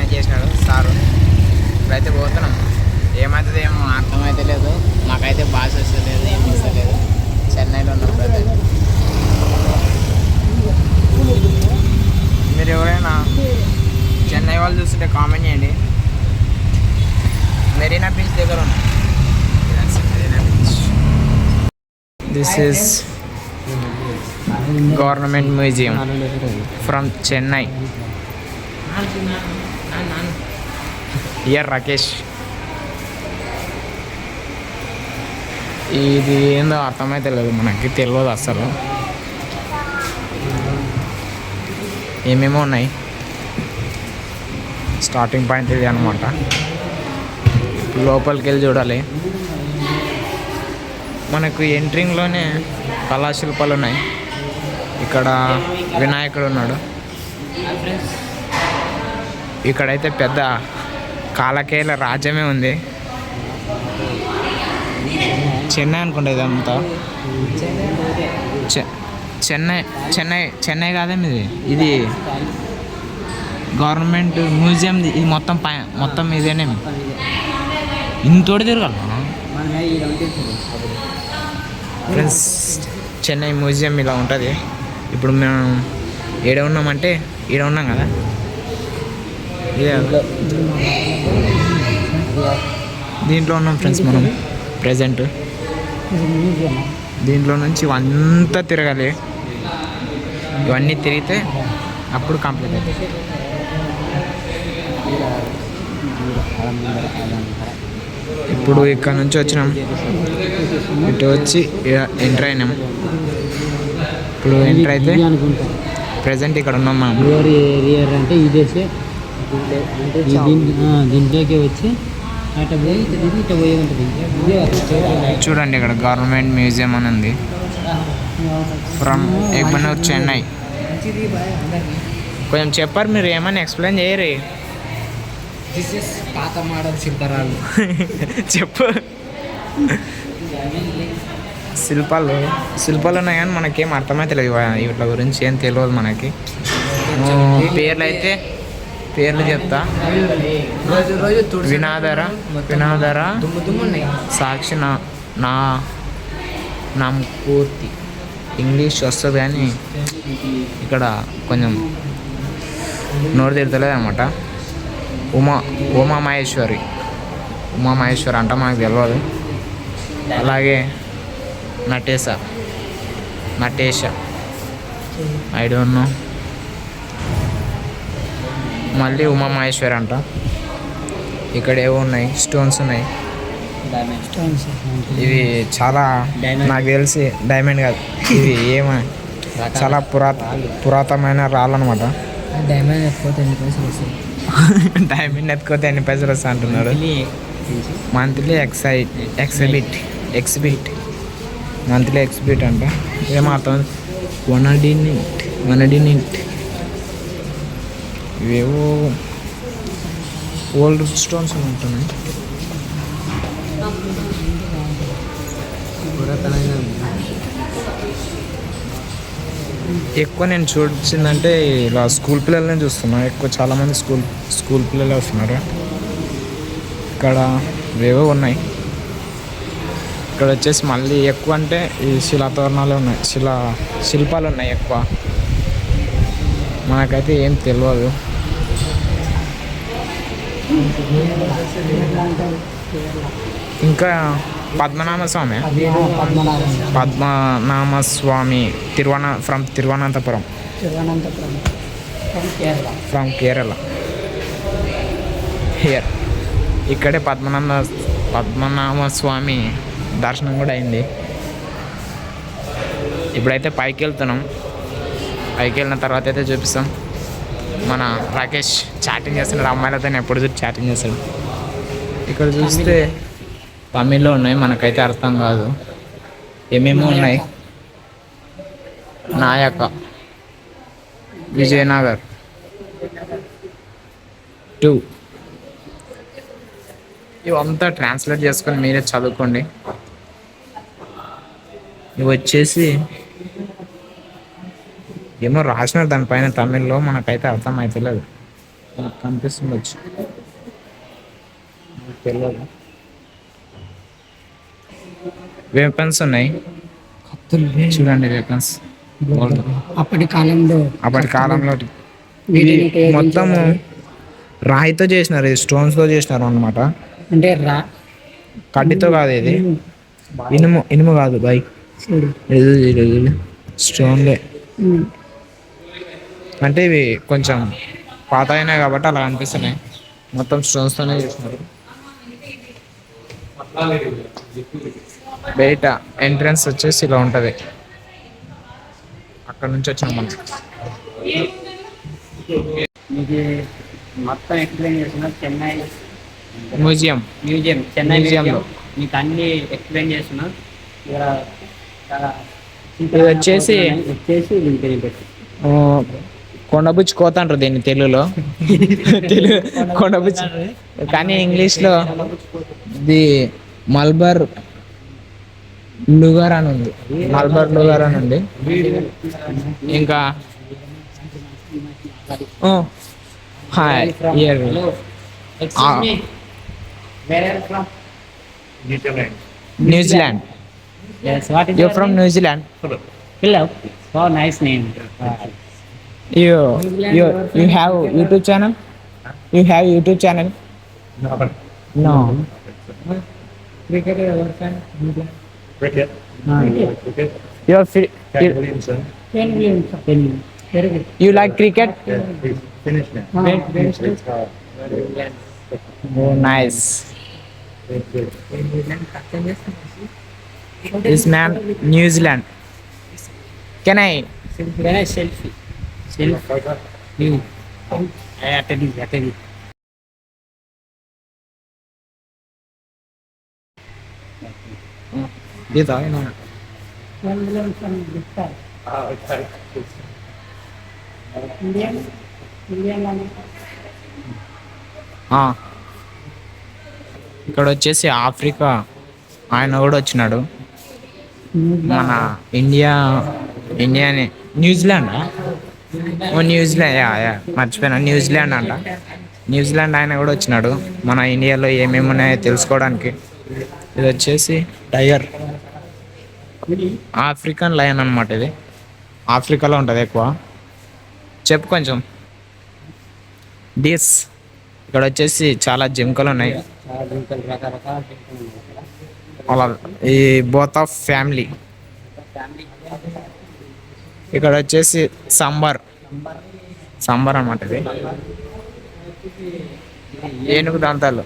Manage చేసినాడు sir. ఇప్పుడైతే పోతున్నాం. ఏమవుతుంది ఏమో అర్థమైతే లేదు. మాకైతే భాష వస్తలేదు, ఏం వస్తలేదు. చెన్నైలో ఉన్నాం ప్రజెంట్. మీరు ఎవరైనా చెన్నై వాళ్ళు చూస్తుంటే కామెంట్ చేయండి. మెరీనా బీచ్ దగ్గర ఉన్నాం. Marina beach. This is government museum from Chennai. Year Rakesh. ఇది ఏందో అర్థమైతే లేదు, మనకి తెలియదు అసలు. ఏమేమో ఉన్నాయి. స్టార్టింగ్ పాయింట్ ఇది అనమాట. లోపలికి వెళ్ళి చూడాలి. మనకు ఎంట్రింగ్లోనే కళాశిల్పాలు ఉన్నాయి. ఇక్కడ వినాయకుడు ఉన్నాడు. ఇక్కడైతే పెద్ద కాలకేల రాజ్యమే ఉంది. చెన్నై అనుకుంటా ఇదంతా. చెన్నై చెన్నై చెన్నై కాదేమి ఇది గవర్నమెంట్ మ్యూజియం. ఇది మొత్తం ఇదేనేమి. ఇంతోటి తిరగాల ఫ్రెండ్స్. చెన్నై మ్యూజియం ఇలా ఉంటుంది. ఇప్పుడు మేము ఈడ ఉన్నామంటే ఈడ ఉన్నాం కదా. దీంట్లో ఉన్నాం ఫ్రెండ్స్ మనం ప్రజెంట్. దీంట్లో నుంచి అంతా తిరగాలి. ఇవన్నీ తిరిగితే అప్పుడు కంప్లీట్ అవుతుంది. ఇప్పుడు ఇక్కడ నుంచి వచ్చినాం, ఇటు వచ్చి ఎంటర్ అయినాం. ఇప్పుడు ఎంటర్ అయితే ప్రజెంట్ ఇక్కడ ఉన్నాం మనం. అంటే దీంట్లోకి వచ్చి చూడండి ఇక్కడ గవర్నమెంట్ మ్యూజియం అని ఉంది. ఫ్రమ్ ఎగ్బనూర్ చెన్నై. కొంచెం చెప్పారు, మీరు ఏమని ఎక్స్ప్లెయిన్ చేయరు. పాత మోడల్ శిల్పాలు చెప్పు. శిల్పాలు ఉన్నాయి కానీ మనకేం అర్థమైతే లేదు. వీటి గురించి ఏం తెలియదు మనకి. పేర్లు చెప్తా. వినాదర సాక్షి నా పూర్తి ఇంగ్లీష్ వస్తుంది కానీ ఇక్కడ కొంచెం నోరు తిడతలేదు అనమాట. ఉమామహేశ్వరి అంట మనకు తెలియదు. అలాగే నటేష ఐ డోంట్ నో. మళ్ళీ ఉమామహేశ్వరి అంట. ఇక్కడ ఏవో ఉన్నాయి, స్టోన్స్ ఉన్నాయి. ఇవి చాలా నాకు తెలిసి డైమండ్ కాదు, ఇవి చాలా పురాతనమైన రాళ్ళు అనమాట. డైమండ్ ఎత్తుకోతే ఎన్ని పైసలు వస్తాయి? డైమండ్ ఎత్తుకోతే ఎన్ని పైసలు వస్తాయి అంటున్నారు. మంత్లీ ఎక్సిబిట్ మంత్లీ ఎక్సిబిట్ అంట. ఏమాత్రం 1 ఇవేవో ఓల్డ్ స్టోన్స్ ఉంటున్నాయి. ఎక్కువ నేను చూసిందంటే ఇలా స్కూల్ పిల్లలనే చూస్తున్నా. ఎక్కువ చాలామంది స్కూల్ పిల్లలే వస్తున్నారు. ఇక్కడ ఏవో ఉన్నాయి. ఇక్కడ వచ్చేసి మళ్ళీ ఎక్కువ అంటే ఈ శిలాతోరణాలు ఉన్నాయి, శిల్పాలు ఉన్నాయి ఎక్కువ. మనకైతే ఏం తెలియదు. ఇంకా Padmanabhaswamy from Thiruvananthapuram from Kerala. Here ఇక్కడే పద్మనాభస్వామి దర్శనం కూడా అయింది. ఇప్పుడైతే పైకి వెళ్తున్నాం. పైకి వెళ్ళిన తర్వాత అయితే చూపిస్తాం. మన రాకేష్ చాటింగ్ చేస్తున్నాడు అమ్మాయిలతో. ఎప్పుడు చూసి చాటింగ్ చేస్తాడు. ఇక్కడ చూస్తే తమిళ్లో ఉన్నాయి, మనకైతే అర్థం కాదు. ఏమేమో ఉన్నాయి. నాయక, విజయనగర్ 2 ఇవంతా ట్రాన్స్లేట్ చేసుకొని మీరే చదువుకోండి. ఇవి వచ్చేసి ఏమో రాసినారు దానిపైన తమిళ్లో, మనకైతే అర్థం అవుతలేదు. కనిపిస్తుండొచ్చు, తెలియదు. వెపన్స్ ఉన్నాయి, చూడండి వెపన్స్. అప్పటి కాలంలో అప్పటి కాలంలో వీటిని ఇవి మొత్తము ఉపయోగించేవారు. రాయితో చేసినారు, ఇది స్టోన్స్తో చేసినారు అనమాట. అంటే కడ్డీతో కాదు ఇది, ఇనుము ఇనుము కాదు బాయ్, చూడు. ఇది స్టోన్లే. ఉమ్. అంటే ఇవి కొంచెం పాత అయినాయి కాబట్టి అలా అనిపిస్తున్నాయి. మొత్తం స్టోన్స్తోనే చేసినారు. బయట ఎంట్రన్స్ వచ్చేసి ఇలా ఉంటుంది. అక్కడ నుంచి వచ్చినాం మనం. మీకు మొత్తం ఎక్స్ప్లెయిన్ చేస్తున్నా చెన్నై మ్యూజియం. చెన్నై మ్యూజియంలో. మ్యూజియం మీకు అన్ని ఎక్స్ప్లెయిన్ చేస్తున్నా. ఇక్కడ చాలా ఇది వచ్చేసి దీనికి పెట్టి ఆ, కొండబుచ్చి కోత అంటారు దీన్ని తెలుగులో. తెలుగు కొండబుచ్చి, కానీ ఇంగ్లీష్లో ఇది మల్బర్ లుగర్ అని ఉంది. మల్బర్ లుగర్ అని ఉంది. ఇంకా hi year New Zealand. You from New Zealand. Oh, nice name. You you have YouTube channel? You have YouTube channel? No. Cricket fan. Cricket. Cricket. You're free, Cat Williamson. Very good. you like cricket? Yeah, he's finished now. It's, Oh, nice. good. This man New Zealand. Can I? Selfie. You. Attendee. This I know. Okay. ఇక్కడ వచ్చేసి Africa ఆయన కూడా వచ్చినాడు. మన ఇండియానే New Zealand. ఓ New Zealand, yeah మర్చిపోయినా, New Zealand అంట. New Zealand ఆయన కూడా వచ్చినాడు మన ఇండియాలో ఏమేమి ఉన్నాయో తెలుసుకోవడానికి. ఇది వచ్చేసి టైగర్, ఆఫ్రికన్ లయన్ అనమాట. ఇది ఆఫ్రికాలో ఉంటుంది ఎక్కువ. చెప్పు కొంచెం. డిస్ ఇక్కడ వచ్చేసి చాలా జింకలు ఉన్నాయి. అలా ఈ బోత్ ఆఫ్ ఫ్యామిలీ. ఇక్కడ వచ్చేసి సంబర్ అన్నమాట. ఇది ఏనుగు దంతాలు.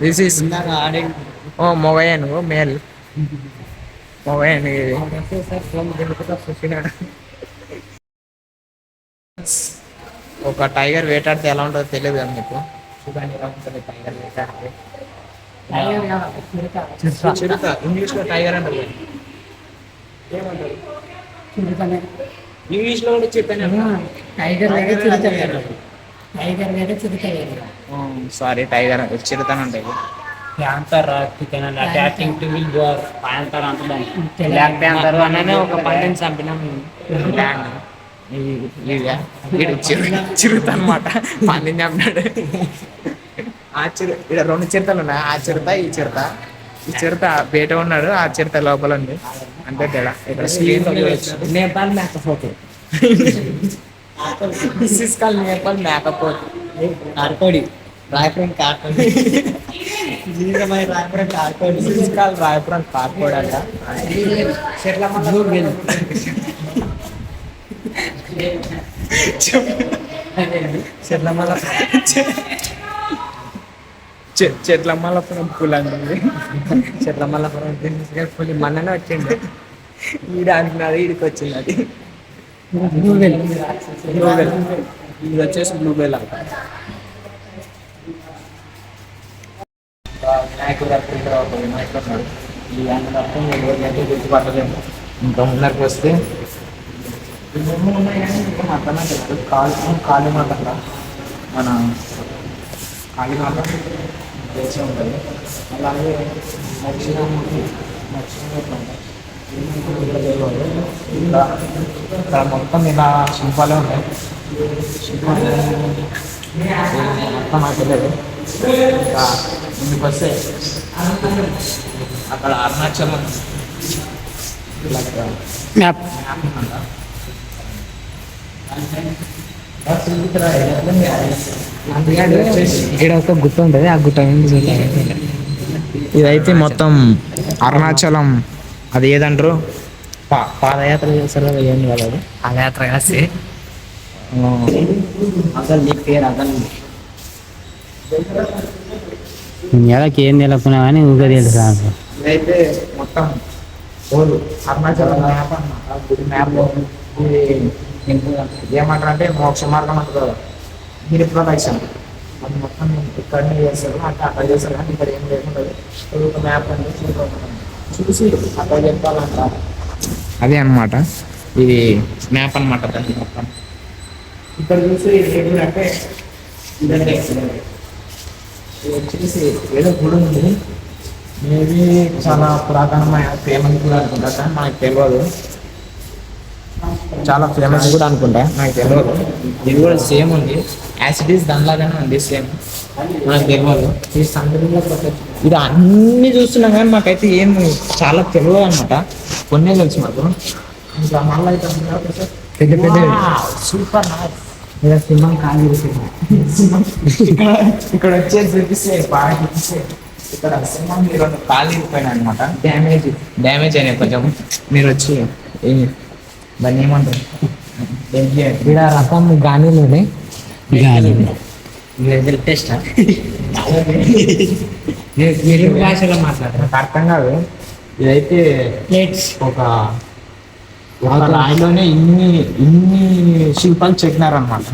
దిస్ ఈస్ మొగ ఏనుగు, మేల్ మొగ ఏనుగు. ఇది ఒక టైగర్ వేటాడితే ఎలా ఉంటుందో తెలియదు కదా మీకు. చూడండి ఎలా ఉంటుంది టైగర్ వేటాడితే. చిరుత, ఇంగ్లీష్లో టైగర్ అంటారు. ఏమంటారు ఇంగ్లీష్లో కూడా చిరుతనే అంటారు. సారీ, టైగర్ చిరుతనే ఉంటాయి. Panther attacking to will war Panther అంటే బ్లాక్ ప్యాంతర్ అనే ఒక పందిని చంపినాం. చిరుత అనమాట, పందిని చంపినాడు. ఆ ఇక్కడ 2 చిరుతలు ఉన్నాయి, ఆ చిరుత ఈ చిరుత. ఈ చిరుత బయట ఉన్నాడు, ఆ చిరుత లోపల ఉంది. అంతే తేడా. ఇక్కడ స్క్రీన్ నేపాల్ మేకపోతే నేపాల్ మేకపోతే కార్కోడి రాయపురం కార్కోడి రాయపురం కార్కోడ్ అంట. చెట్లమల్లపురం పూలు అంటుంది. చెట్లమల్లపురం పులి మొన్ననే వచ్చింది. ఈడ అంటున్నారు, ఈడికి వచ్చింది అది. బ్లూవెల్. ఇది వచ్చేసి బ్లూబెల్ అంట. వినాయకుడు వినాయకుడు ఈ అందరం అంటే గుర్తుపట్టలేము. ఇంకా ముందరికి వస్తే ఉన్నాయి కానీ ఇంకా మాత్రమే తెలుసు. కాళీమాత అంట, మన కాళీమాత తెలిసి ఉంటుంది. అలాగే దక్షిణామూర్తి అంట. ఇక్కడ మొత్తం ఇలా శిల్పాలే ఉన్నాయి. శిల్పాలు మొత్తం నాకు తెలియదు. ఇంకా ముందుకు వస్తే అక్కడ అరుణాచలం మ్యాప్ ఇక్కడ ఒక గుట్ట ఉంటుంది, ఆ గుట్ట మీద ఇదైతే మొత్తం అరుణాచలం. అది ఏదంటారు, పాదయాత్ర చేస్తారు కదా, ఏం కాదు అది పాదయాత్ర కాసి అసలు నీ పేరు అసలు నెలకి ఏం తెలియకున్నా కానీ ఊగా తెలుసు నాకు. ఇదైతే మొత్తం ఓలు అరుణాచలం మ్యాప్ అన్నమాట. గుడి మ్యాప్ ఇది ఏమంటారు అంటే మోక్ష మార్గం అంటారు, గిరి ప్రదక్షిణ. అది మొత్తం ఇక్కడనే చేస్తారు, అక్కడ చేస్తారు. కానీ ఇక్కడ ఏం లేకుండా ఒక మ్యాప్ అనేది చూసి అక్కడ చెప్పాలంట. అదే అన్నమాట, ఇది మ్యాప్ అన్నమాట. దాన్ని మొత్తం ఇక్కడ చూసి ఏంటంటే ఇదంటే ఇది వచ్చేసి ఏదో గుడి ఉంది. మేబీ చాలా పురాతనమైన ఫేమస్ కూడా అనుకుంటా, కానీ మనకు తెలియదు. చాలా ఫేమస్ కూడా అనుకుంటా, నాకు తెలియదు. ఇది కూడా సేమ్ ఉంది, యాసిటీస్ దానిలాగానే ఉంది సేమ్, మనకు తెలియదు. ఈ సందర్భంలో ఇది అన్ని చూస్తున్నాం కానీ మాకైతే ఏం చాలా తెలియదు అనమాట. కొన్నే తెలుసు మాకు. ఇంకా మళ్ళీ అయితే పెద్ద పెద్ద సూపర్ సింహం ఖాళీ ఇక్కడ వచ్చేసి చూపిస్తే బాగా చూపిస్తే ఇక్కడ సింహం మీరు కాలు ఇరిపోయినాయి అనమాట. డ్యామేజ్ అయినాయి కొంచెం. మీరు వచ్చి దాన్ని ఏమంటారు, ఇక్కడ రకం గానీలోనే టెస్ట్ భాషలో మాట్లాడారు, నాకు అర్థం కాదు. ఇదైతే ప్లేట్స్ ఒక రాయిలోనే ఇన్ని శిల్పాలు చెక్కినారనమాట.